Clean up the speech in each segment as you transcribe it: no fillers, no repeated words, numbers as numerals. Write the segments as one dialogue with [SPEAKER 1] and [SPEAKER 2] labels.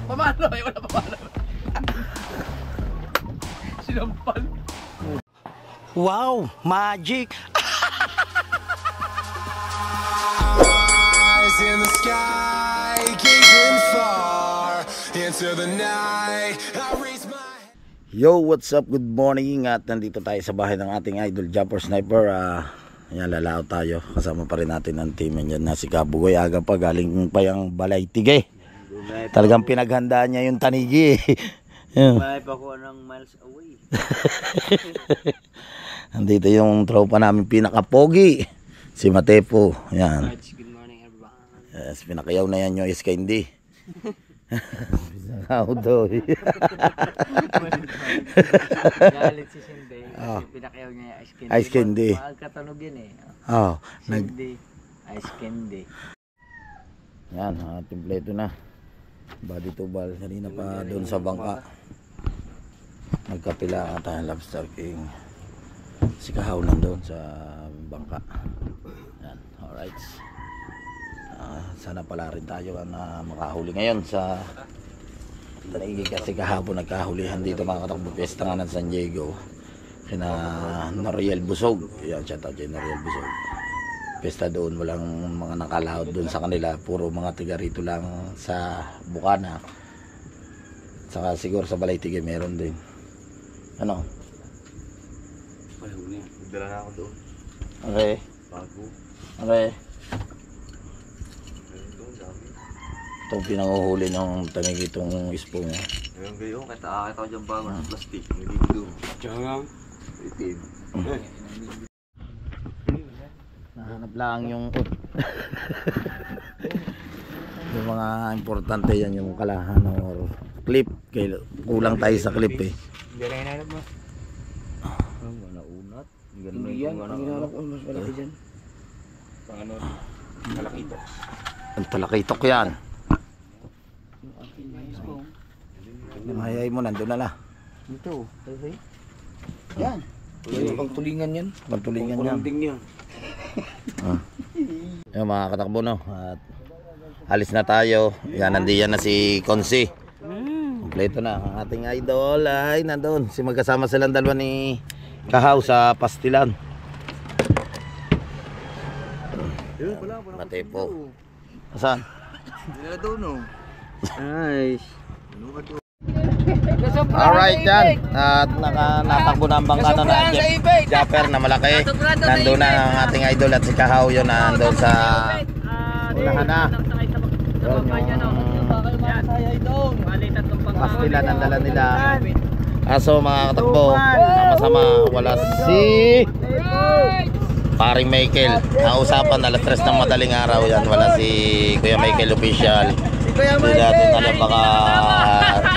[SPEAKER 1] Pamalo, ayaw na pamalo. Sinampal.
[SPEAKER 2] Wow, magic.
[SPEAKER 3] Eyes in the sky, gazing far into the night. I raise my
[SPEAKER 2] Yo, what's up? Good morning. At nandito tayo sa bahay ng ating idol Jumper Sniper. Yan, lalao tayo. Kasama pa rin natin ang team yan na si Kabugoy. Aga pa, galing pa yung balay tige. Talagang pinaghandaan niya yung tanigi.
[SPEAKER 1] May pa ko ng miles away.
[SPEAKER 2] Andito yung tropa namin pinaka-pogi, si Matepo. Yan.
[SPEAKER 1] Good morning everyone.
[SPEAKER 2] Yes, pinakayaw na yan yung Ice Candy. Pinakaw daw.
[SPEAKER 1] Galit si Cindy. Pinakayaw niya yung ice candy.
[SPEAKER 2] Ice Candy.
[SPEAKER 1] Magkatanog yun eh.
[SPEAKER 2] Oh,
[SPEAKER 1] Cindy, ice candy.
[SPEAKER 2] yan, timpleto na. Body to ball. Kanina pa doon sa bangka. Nagkapila tayo Lobster King. Si Kahaw nandun sa bangka. Yan, alright. Sana pala rin tayo na makahuli ngayon sa tanigi kasi kahapon nagkahulihan dito mga katakbo piyesta nga ng San Diego kina Noriel Busog. Yan, shout out kay Noriel Busog. Pesta doon, walang mga nakalahod doon sa kanila, puro mga tiga rito lang sa Bukana. Saka siguro sa Balay Tige meron din. Ano?
[SPEAKER 4] Dala na ako doon.
[SPEAKER 2] Okay.
[SPEAKER 4] Bago.
[SPEAKER 2] Okay. Itong pinanguhuli ng tamig itong ispo niya.
[SPEAKER 4] Ngayon kayo, kita ko dyan bago ng plastic. Hindi ko doon. Tsaka itim.
[SPEAKER 2] Nahanap lang yung yung mga importante yan, yung kalahan or clip. Kulang tayo sa clip eh.
[SPEAKER 1] Hindi na hinahanap mo.
[SPEAKER 4] Wala unat.
[SPEAKER 1] Hindi yan. Ang hinahanap ko mas malaki dyan.
[SPEAKER 4] Pang ano? Talakito.
[SPEAKER 2] Ang talakitok yan. Mahayay mo, nandun na la.
[SPEAKER 1] Ito. Yan. Pagtulingan yan.
[SPEAKER 2] Pagtulingan yan.
[SPEAKER 4] niya.
[SPEAKER 2] Yung mga katakbo no. At alis na tayo. Yan, nandiyan na si Konsi. Kompleto na ang ating idol. Ay, nandun. Si magkasama silang dalawa ni Kahaw sa Pastilan. Matepo. Saan?
[SPEAKER 4] Hindi na doon, no?
[SPEAKER 1] Nice.
[SPEAKER 2] Alright yan. At natakbo na ang bangka na Japper na malaki. Nandun na ang ating idol at si Kahaw yun nandun sa unahan na. Pastilan ang dala nila. Aso mga katakbo, sama-sama wala si paring Michael. Nausapan alas 3 ng madaling araw yan. Wala si Kuya Michael official. Hindi natin alam baka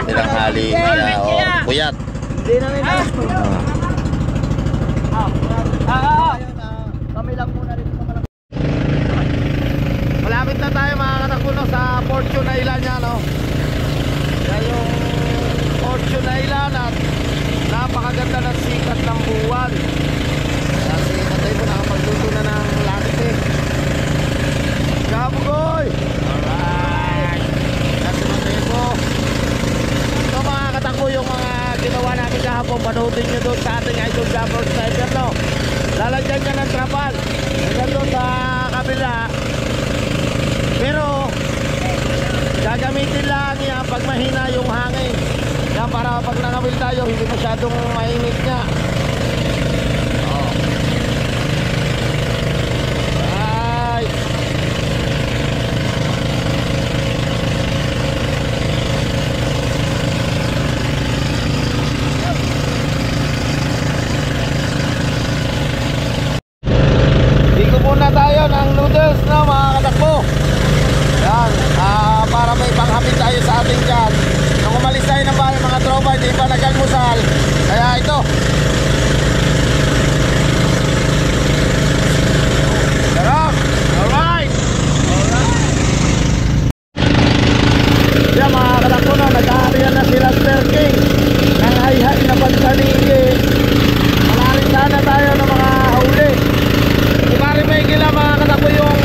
[SPEAKER 2] tinanghali niya o puyat.
[SPEAKER 1] Hindi namin alam. Kami lang muna rin sa malaki.
[SPEAKER 2] Malapit na tayo mga katakbo no, sa Fortune Island yan no. Yan yung Fortune Island at napakaganda ng sikat ng buwan. Kasi natay po nakapagluto na ng langit eh. Kabugoy! Alright! Kasi matay po. Ito mga katakbo yung mga ginawa namin kahapon. Panoodin nyo doon sa ating idol Jumper Sniper no. Lalagyan niya ng trapal. Hanggang doon sa kabila. Pero gagamitin lang niya pag mahina yung hangin. Yan para pag nangamil tayo hindi masyadong mainit niya. Muna tayo ng noodles na mga katakbo. Yan, para may panghapit tayo sa ating tiyan. Nung umalis tayo ng bahay mga tropa, hindi pa nag-almusal. Kaya ito, Lobster King ng hay-hay na pagsaligi. Malarin sana tayo ng mga huli. Si Pare Michael lang mga katakbo yung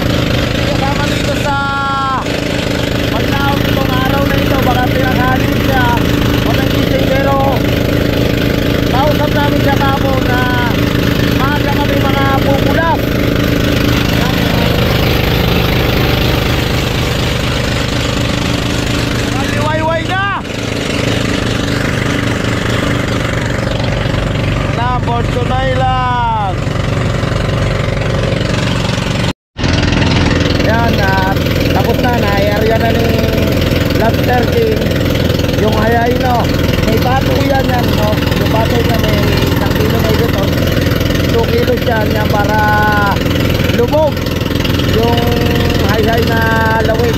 [SPEAKER 2] kasama dito sa paglaon itong araw na ito. Baka pinakahalin siya o nagising, pero kausap namin siya kapon na maaga kami mga pupulas. Liwayway na na Fortune Island. Yan, tapos na, na-area na ni Lobster King yung hayay, no. May bato yan, no. Yung bato niya may 1 kilo na ito, 2 kilos yan para lubog yung hayay na lawit.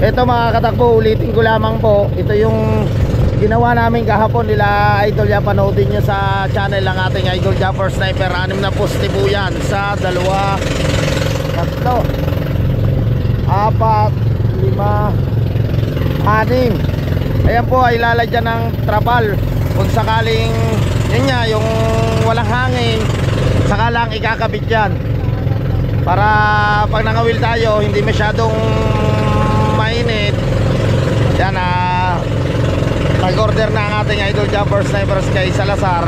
[SPEAKER 2] Ito mga katakbo, ulitin ko lamang po, ito yung ginawa namin kahapon nila Idol Ya. Panoodin nyo sa channel ng ating Idol Ya for Sniper. 6 na poste po yan sa 2, 3, 4, 5, 6. Ayan po ay lalagyan ng trapal kung sakaling yun nga, yung walang hangin, saka lang ikakabit yan para pag nangawil tayo hindi masyadong mainit. Yan, nag-order na ang ating Idol Ya for Snipers kay Salazar.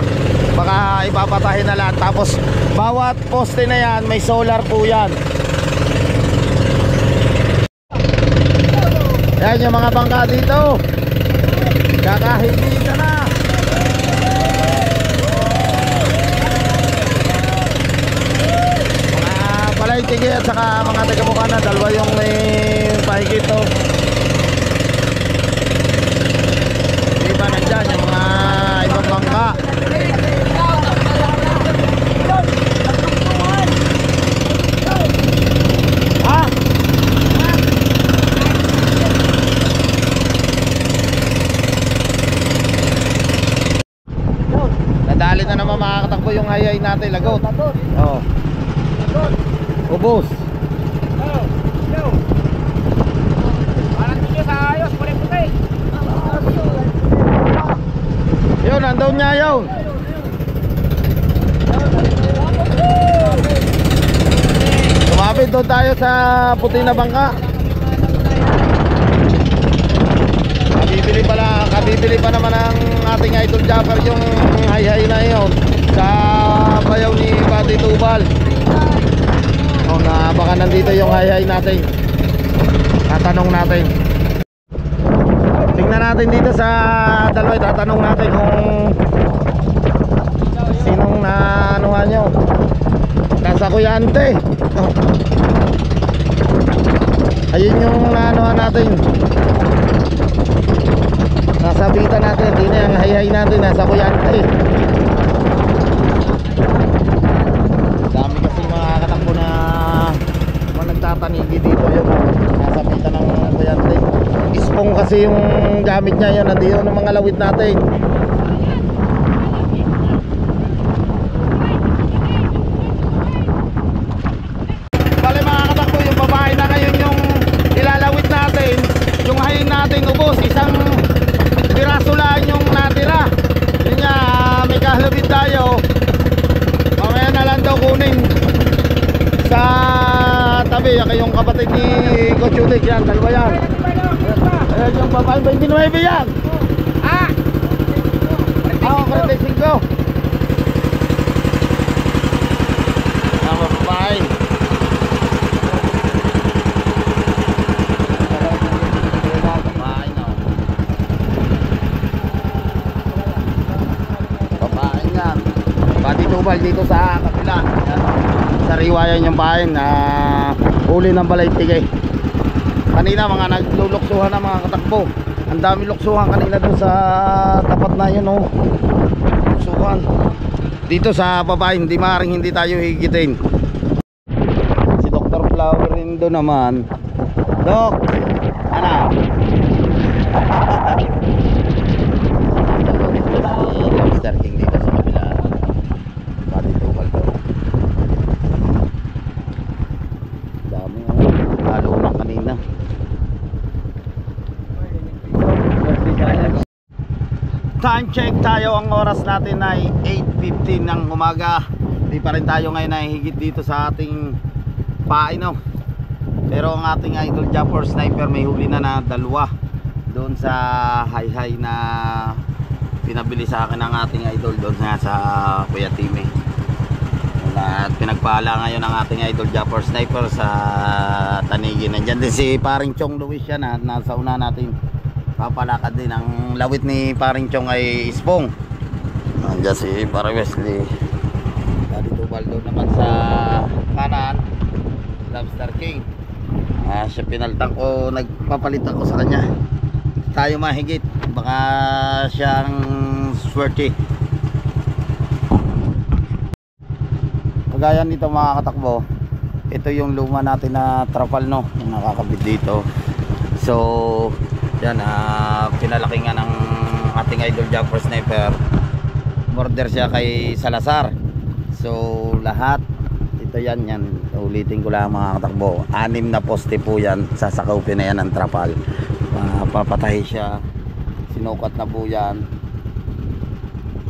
[SPEAKER 2] Baka ipapatahin na lahat. Tapos bawat poste na yan may solar po yan. Yan yung mga bangka dito. Kakahindi ka na. Mga palaytigi at saka mga taga-Bukana, dalawa yung may pahigit to. Diba nandyan yung mga ibang bangka. Ha? Nadali na naman makakatakbo yung hayay natin, lagot. Oo. Ubos. Yun, nandun niya yun. Tumapit doon tayo sa puti na bangka. Kabibili pa naman ang ating Idol Japper yung hay-hay na yun sa bayaw ni Pati Tubal. O na baka nandito yung hay-hay natin. Tatanong natin. Tingnan natin dito sa dalawa, tatanong natin kung sinong naanuhan nyo. Nasa Kuyante. Ayun yung naanuhan natin. Nasabitan natin, hindi na yung hay-hay natin, nasa Kuyante. Dami kasi mga katakbo na nagtatanigi dito yung nasabitan ng Kuyante. Ispong kasi yung gamit niya yun, nandito ng mga lawit natin. Bale mga katakbo, yung babae na ngayon yung ilalawit natin, yung hayin natin ubos, isang piraso lang yung natira. Yun nga, may kahalabit tayo. Mamaya na lang daw kunin sa tabi. Yung kapatid ni Cochulik yan, dalawa yan. Ayan yung babae, 29 yan. Ako, 45. Ang babae. Tubal dito sa kapila. Sa riwayan yung bahay na huli ng balaytige. Kanina mga nagluluksuhan na mga katakbo. Ang dami luksuhan kanina doon sa tapat na yun, oh. Luksuhan. Dito sa babae, hindi maaaring hindi tayo higitin. Si Dr. Flower Rindo naman. Dok, ano? Lobster King dito sa kabila. Pati tubal to. Dami, lalo na kanina. Time check tayo, ang oras natin ay 8:15 ng umaga. Di pa rin tayo ngayon ay higit dito sa ating paino. Pero ang ating idol Japper Sniper may huli na dalawa doon sa high na pinabili sa akin ng ating idol doon nga sa Kuya Timmy. At pinagpala ngayon ang ating idol Japper Sniper sa Tanigi. Nandyan din si Paring Chong Luis yan, at nasa una natin papalakad din. Ang lawit ni Paring Chong ay Ispong. Nandiyan si Paring Wesley. Dito Baldo naman sa kanan, Lobster King. Siya pinaltan ko, nagpapalit ako sa kanya. Tayo mahigit, baka siya ang swerte. Kagaya nito mga katakbo, ito yung luma natin na trapal, no, yung nakakabit dito. So yan, pinalaki nga ng ating idol Japper Sniper. Border siya kay Salazar. So lahat ito yan, ulitin ko lang mga katakbo, 6 na poste po yan, sasakupin na yan ng trapal. Papatahi siya, sinukat na po yan.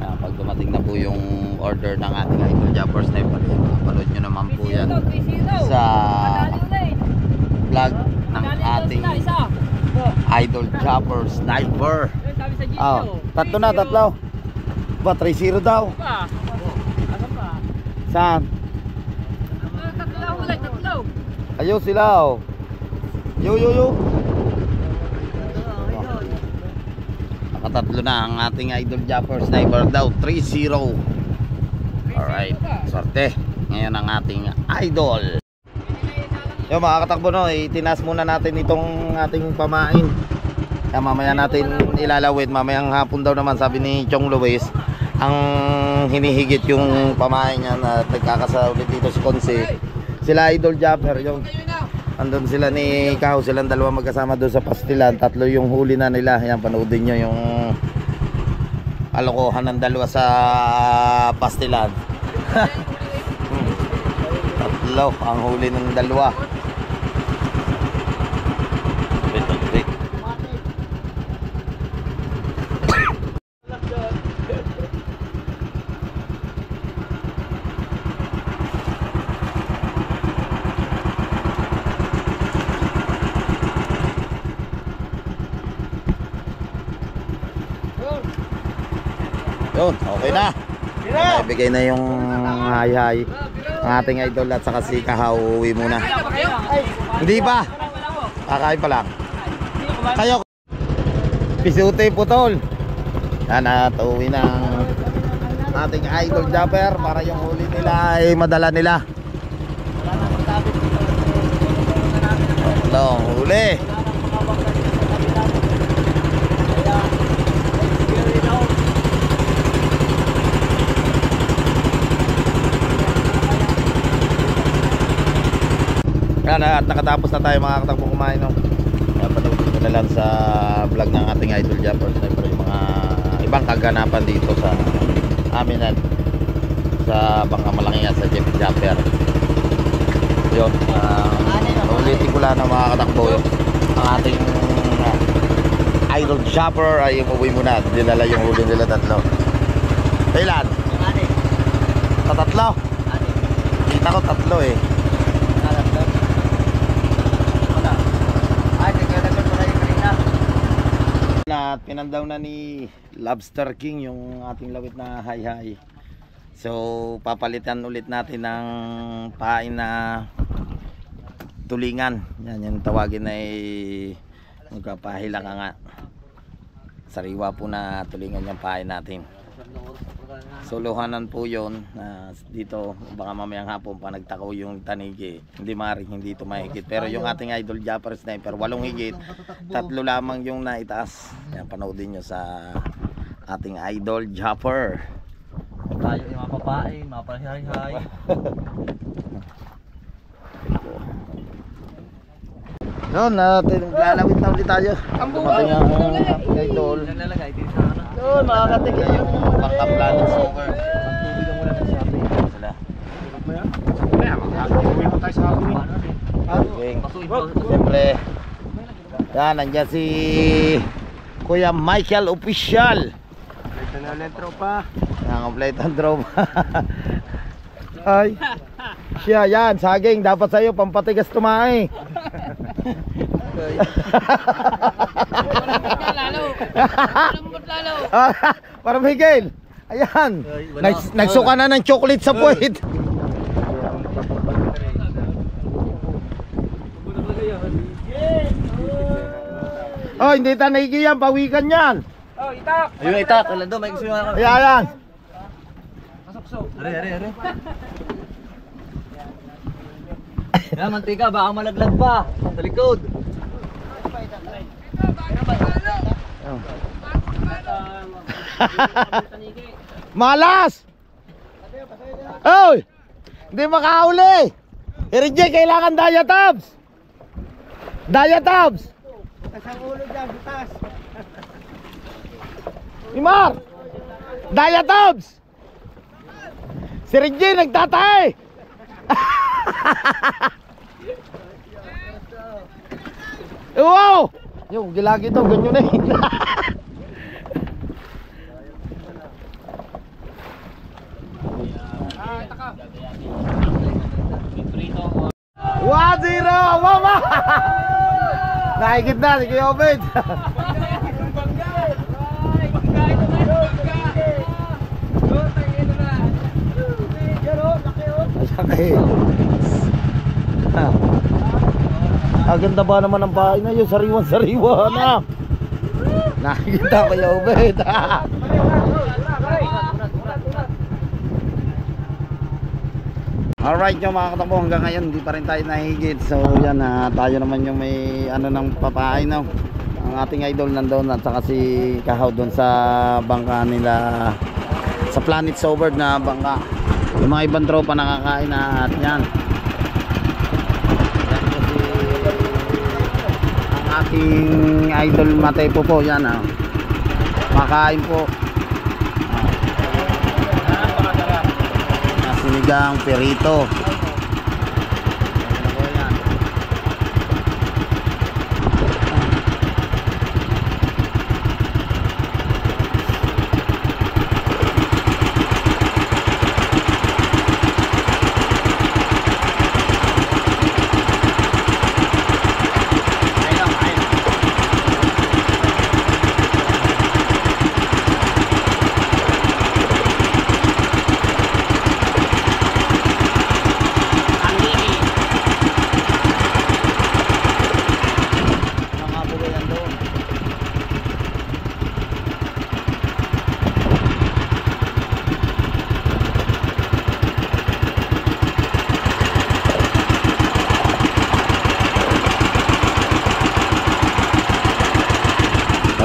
[SPEAKER 2] Pag dumating na po yung order ng ating idol Japper Sniper, panood nyo naman po yan sa vlog ng ating idol Japper Sniper. Tatlo na, tatlo ba? 3-0 daw. Saan? Ayaw sila, oh. Yo. Nakatatlo na ang ating idol Japper Sniper daw, 3-0. Alright, swerte ngayon ang ating idol. Yo mga katakbo, no, itinas muna natin itong ating pamain. Mamaya natin ilalawit, mamayang hapon daw naman, sabi ni Chong Luis, ang hinihigit yung pamain niya na nagkakasa ulit dito si Konse. Sila idol Japper, yung andun sila ni Kaho, silang dalawa magkasama doon sa pastilan. Tatlo yung huli na nila. Yan, panoodin nyo yung alokohan ng dalawa sa pastilan. Tatlo ang huli ng dalawa. Yun, okay na. Ibigay na yung hay ang ating idol at saka si Kahaw. Uwi muna. Hindi pa. Kakain pa lang. Kayo. Pisute putol. Yan at uwi na ang ating idol Japper para yung huli nila ay madala nila. Long huli. Yan, at nakatapos na tayo mga katakbo kumain, no? Panoodin ko na lang sa vlog ng ating idol Japper Sniper yung mga ibang kaganapan dito sa amin at sa Bangkamalaki at sa Jeff Japper. Yun, ulitin ko lang ng mga katakbo yun. Ang ating idol Japper ay umuwi muna. Dinala yung huli nila tatlo. Ilan? Tatlo? Kita ko tatlo eh. At pinandaw na ni Lobster King yung ating lawit na hay. So papalitan ulit natin ng pain na tulingan. Yan yung tawagin ay magpapahila ka nga. Sariwa po na tulingan yung pain natin. Suluhanan po yun. Dito baka mamayang hapon pa nagtakaw yung Tanigi, hindi maaaring hindi ito mahigit. Pero yung ating idol Japper Sniper 8 higit, 3 lamang yung naitaas. Yan, panoodin nyo sa ating idol Japper.
[SPEAKER 4] Tayo yung mapapain, mapahihay.
[SPEAKER 2] Yun, lalawit na ulit tayo. Dumating ang ating idol. Yun, makakatik yung pangkamplanin silver. Tubigan mo lang ng sabi. Sila. Siyempre, yan, nandiyan si Kuya Michael Official. Nakakompleto ang tropa. Ay. Siya yan, saging dapat sa'yo pampatigas tumae. Para Miguel. Ayan. Nagsuka na ng chocolate sa puwit. Oh, hindi ta nahigiyan, pawikan yan.
[SPEAKER 4] Ayun, itak. Wala doon, may gusto yung ako.
[SPEAKER 2] Ayan.
[SPEAKER 4] Are. Yan, mantika, baka malaglag pa. Sa likod.
[SPEAKER 2] Malas! Oy! Hindi makahuli! Irijay, kailangan diatabs! Diatabs! Butas ang ulo dyan, butas! Imar! Diatabs! Si Rijay nagtatay! Wow! Yung gilagi to, ganyan na yun. One zero, mama! Nakikit na, sige Obed. Masakit. Ang ganda ba naman ang bahay na yun, sariwan-sariwa na. Nakikita ko yung Obed. Alright yung mga katakbo, hanggang ngayon hindi pa rin tayo nahigit. So yan, tayo naman yung may ano ng papahay, no? Ang ating idol nandoon at saka si Kahaw doon sa bangka nila, sa Planet Sober na bangka. Yung mga ibang tropa nakakain na at yan. Ang ating idol Matepo po, yan makain po. Sinigang perito.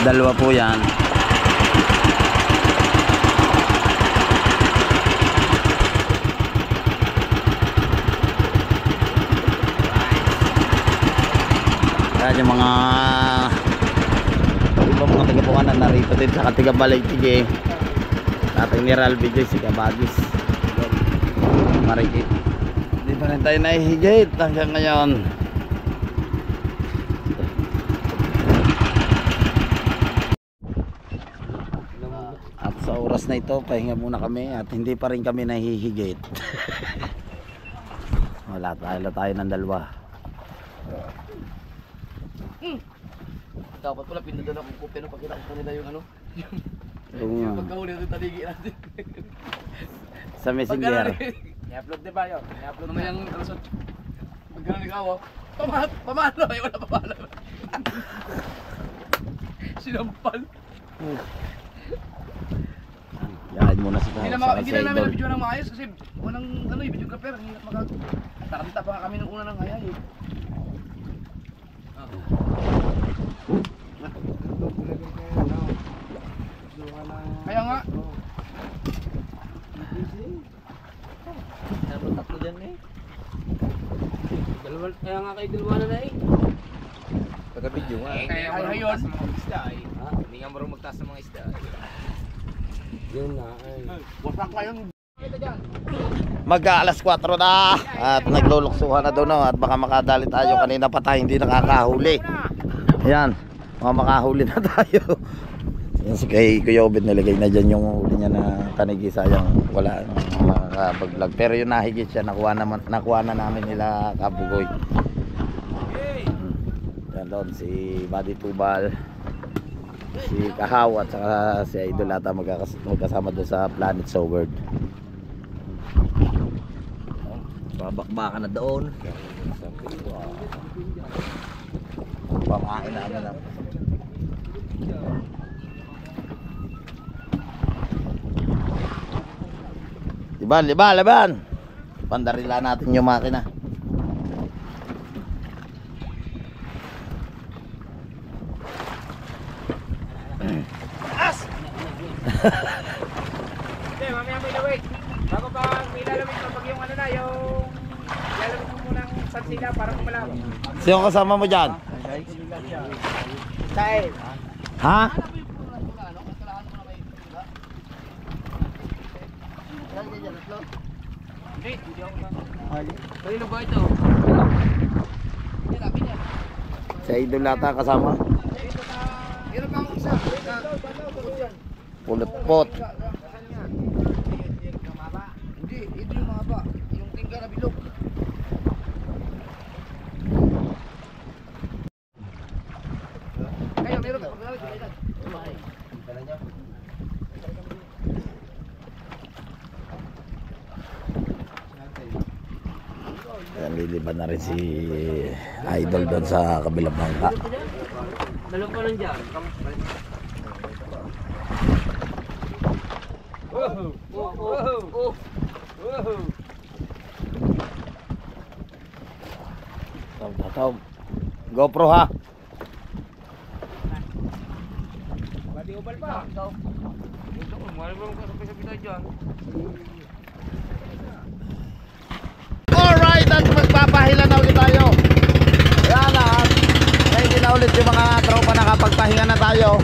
[SPEAKER 2] Dalawa po yan. Kaya yung mga ibang mga taga-Bukanan narito din sa Katigabalay Tige. Tatay ni Ral Bigay si Kabagis Marikit. Hindi pa rin tayo nahihigit hanggang ngayon. Sa oras na ito, pahinga muna kami at hindi pa rin kami nahihigit. Wala tayo ng dalawa.
[SPEAKER 4] Dapat pala pinundan ako kung pino pag kinakita nila yung ano.
[SPEAKER 2] Yung
[SPEAKER 4] pagkahuli ng taligi natin.
[SPEAKER 2] sa messenger.
[SPEAKER 1] I-upload di ba yun? I-upload
[SPEAKER 4] Ano yung alasot? Pagkano ikaw oh. Pamano? Ay wala pamano. Sinampal.
[SPEAKER 2] Yahin muna si
[SPEAKER 4] Hindi
[SPEAKER 2] Kahit
[SPEAKER 4] na namin na video ng maayos kasi walang ano eh, videographer. Hirap Takamita pa kami nung una ng hayay eh. Kaya nga. Dapat tatlo dyan eh.
[SPEAKER 1] Kaya nga kayo dalawa na eh.
[SPEAKER 4] Pagka-video nga.
[SPEAKER 1] Kaya
[SPEAKER 4] ayun.
[SPEAKER 1] sa mga isda eh. Hindi nga marunong magtaas ng mga isda.
[SPEAKER 4] Yun na. Wasak kayo.
[SPEAKER 2] Mag-aalas 4 na at nagluluksuhan na doon at baka makadali tayo. Kanina pa tayo hindi nakakahuli. Ayan, makahuli na tayo. Yan si kay Kuya Obed, nilagay na dyan yung huli niya na tanigi. Sayang wala makakapag-vlog. Pero yung nahigit siya, nakuha na namin nila Kabugoy. Yan doon si Buddy Tubal, si Kahaw at saka si Idol ata magkasama doon sa Planet Soward.
[SPEAKER 1] Babakbakan na doon.
[SPEAKER 2] Pamain namin lang. Laban! Pandarila natin yung makina.
[SPEAKER 4] Okay, mamaya may lawig. Bago pa may lalamig kapag yung ano na, yung lalamig mo munang sansila para kumalaw.
[SPEAKER 2] Sino kasama mo dyan?
[SPEAKER 4] Tay.
[SPEAKER 2] Ha?
[SPEAKER 4] Hindi ako na. Kanino ba ito?
[SPEAKER 2] Si Idol ata kasama.
[SPEAKER 4] Meron pa akong isa.
[SPEAKER 2] Pulot-pot.
[SPEAKER 4] Hindi, ito yung mahaba. Yung tingga na bilog. Kayo, meron ka.
[SPEAKER 2] Ayan, liliban na rin si Idol doon sa kabilang bangka.
[SPEAKER 1] Dalawa pa lang dyan.
[SPEAKER 2] Tom. GoPro ha.
[SPEAKER 4] Badi ubal pa. Ito ko, mahal mo ka sa pisa dyan.
[SPEAKER 2] Alright, at magpapahila na ulit tayo. Yan na. Ready na ulit yung mga tropa, nakapagpahinga na tayo.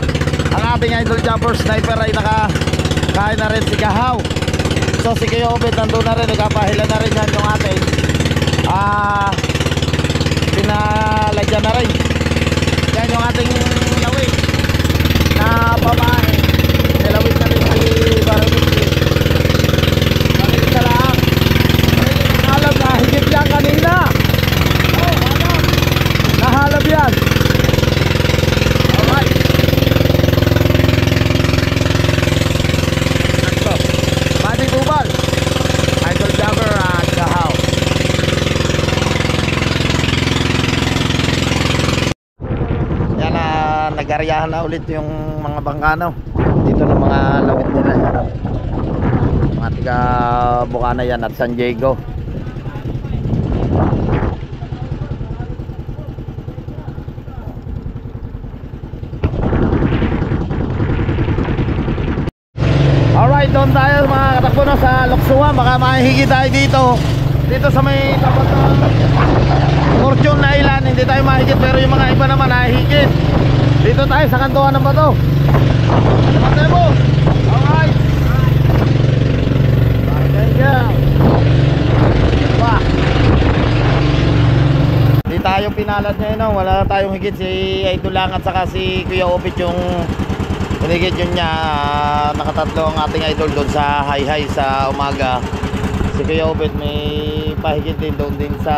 [SPEAKER 2] Ang ating Idol Jumper Sniper ay nakakain na rin si Kahaw. So si Kuya Obed nandun na rin, nagpapahila na rin yan yung ating pinalagyan na rin. Yan yung ating lawig na pamain. Nilawig na rin si Baramiki. Makinig ka lang. Alam na, higit yan kanina. Nahalab yan. Alright. Buddy Tubal, Idol Jumper at Kahaw. Yan na, nag-aryahan na ulit yung mga bangkano. Dito ng mga lawit nila. Mga tiga Bukana yan at San Diego. Alright, doon tayo mga katakbo na sa Loksuwa. Baka mahihigi tayo dito sa may tapat ng Fortune Island. Hindi tayo mahigit pero yung mga iba naman nahihigit. Dito tayo sa kantuan ng bato. Matay mo. Alright. Thank you. Hindi tayo pinalad ngayon, no? Wala tayong higit. Si Idol lang at saka si Kuya Obed yung pinigit yun niya. Nakatatlo ang ating Idol doon sa high sa umaga. Si Kuya Obed may pahigit din doon din sa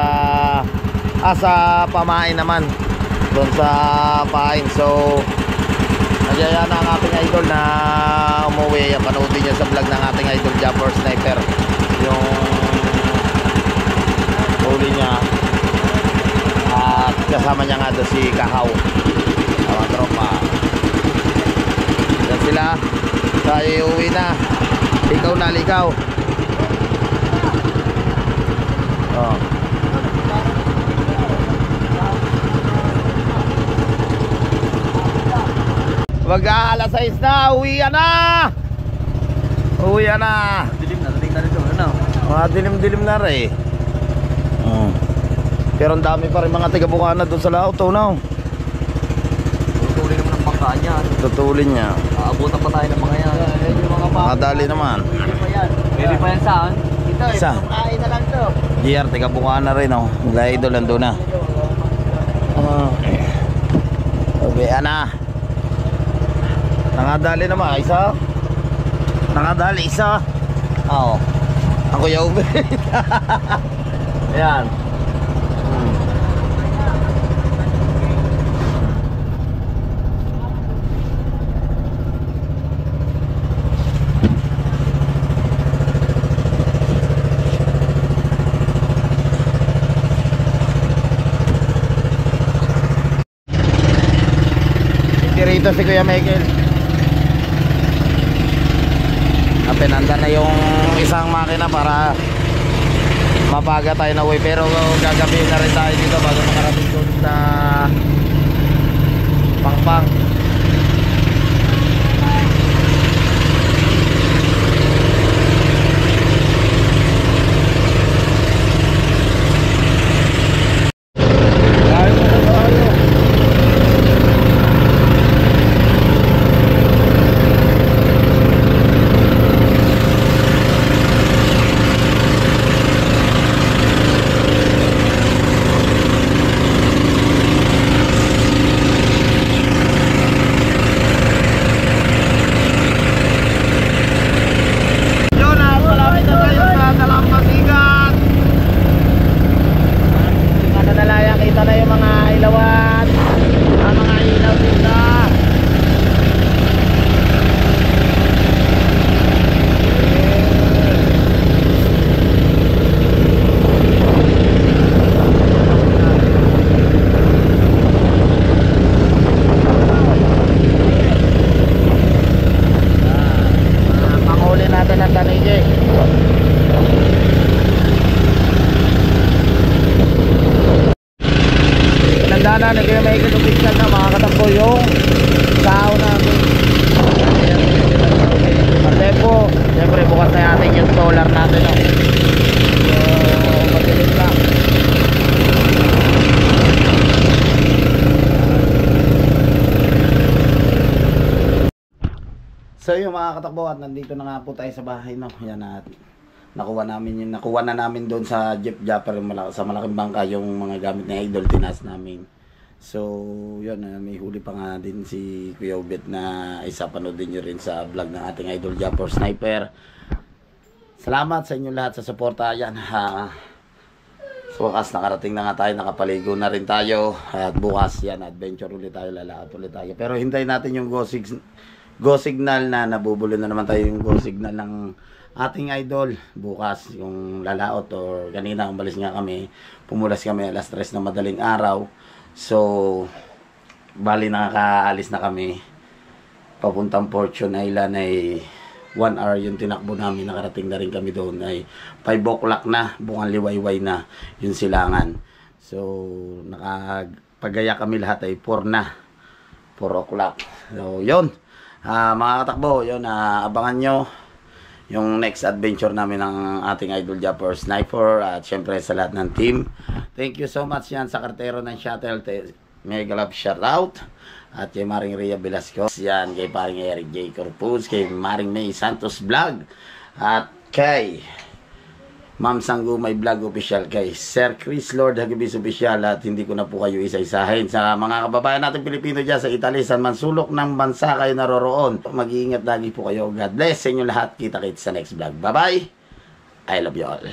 [SPEAKER 2] pamain naman doon sa pain. So nagyaya na ang ating Idol na umuwi. Panoodin niya sa vlog ng ating Idol Jumper Sniper yung huli niya. At kasama niya nga doon si Kahaw, mga tropa. Yan sila. Tayo uwi na. Ikaw na, ligaw. Oh. Mag-aalas 6 na. Uwian na. Uwian na.
[SPEAKER 1] Dilim na, dating na rin doon. Ano?
[SPEAKER 2] Mga dilim-dilim na rin. Pero ang dami pa rin mga tiga-Bukana doon sa Lauto na.
[SPEAKER 1] Tutulin naman ang bangkaan niya.
[SPEAKER 2] Tutulin niya.
[SPEAKER 1] Aabutan pa tayo ng mga yan. Yung mga
[SPEAKER 2] Makadali naman.
[SPEAKER 1] Pwede pa yan saan? Ito,
[SPEAKER 2] Sa?
[SPEAKER 1] kain na lang to.
[SPEAKER 2] GR, tiga-Bukana rin, oh. Mga Idol nandun na. Uwian na. Nakadali naman, isa. Nakadali, isa. Oo. Ang Kuya Ube. Ayan. Rito si Kuya Michael. Pinanda na yung isang makina para mapaga tayo na way, pero gagabihin na rin tayo dito bago makarating doon sa Pangpang. Nagdana na kaya may official na mga katakbo yung sao namin. Kasi po, siyempre bukas na natin yung solar natin. So, matilit lang. So yung mga katakbo, at nandito na nga po tayo sa bahay, no. Yan natin. Nakuha na namin doon sa Jeep Japper sa malaking bangka yung mga gamit na Idol, tinas namin. So yun, may huli pa nga din si Kuya Ubet na isa, panoodin nyo rin sa vlog ng ating Idol Japper Sniper. Salamat sa inyo lahat sa suporta. Yan, so wakas nakarating na nga tayo, nakapaligo na rin tayo, at bukas yan adventure ulit tayo, lalaot ulit tayo. Pero hintayin natin yung go signal na nabubulol na naman tayo, yung go signal ng ating Idol bukas, yung lalaot. Or kanina umalis nga kami, pumulas kami alas 3 na madaling araw. So bali nakakaalis na kami papuntang Fortune Island, ay 1 hour yung tinakbo namin. Nakarating na rin kami doon ay 5 o'clock na, bungang liwayway na yung silangan. So nakapagaya kami lahat ay 4 o'clock. So yun, mga katakbo, yun, abangan nyo yung next adventure namin ng ating Idol Japper Sniper, at syempre sa lahat ng team. Thank you so much yan sa kartero ng shuttle, mega love shout out, at kay Maring Rhea Velasco, yan kay paring Eric J. Corpus, kay Maring May Santos Vlog, at kay Ma'am Sanggumay Vlog Official, kay Sir Chris Lord Hagibis Official, at hindi ko na po kayo isa-isahin. Sa mga kababayan natin Pilipino dyan sa Italy, sa mansulok ng bansa kayo naroroon, mag-iingat lagi po kayo. God bless sa inyo lahat. Kita-kits sa next vlog. Bye-bye. I love you all.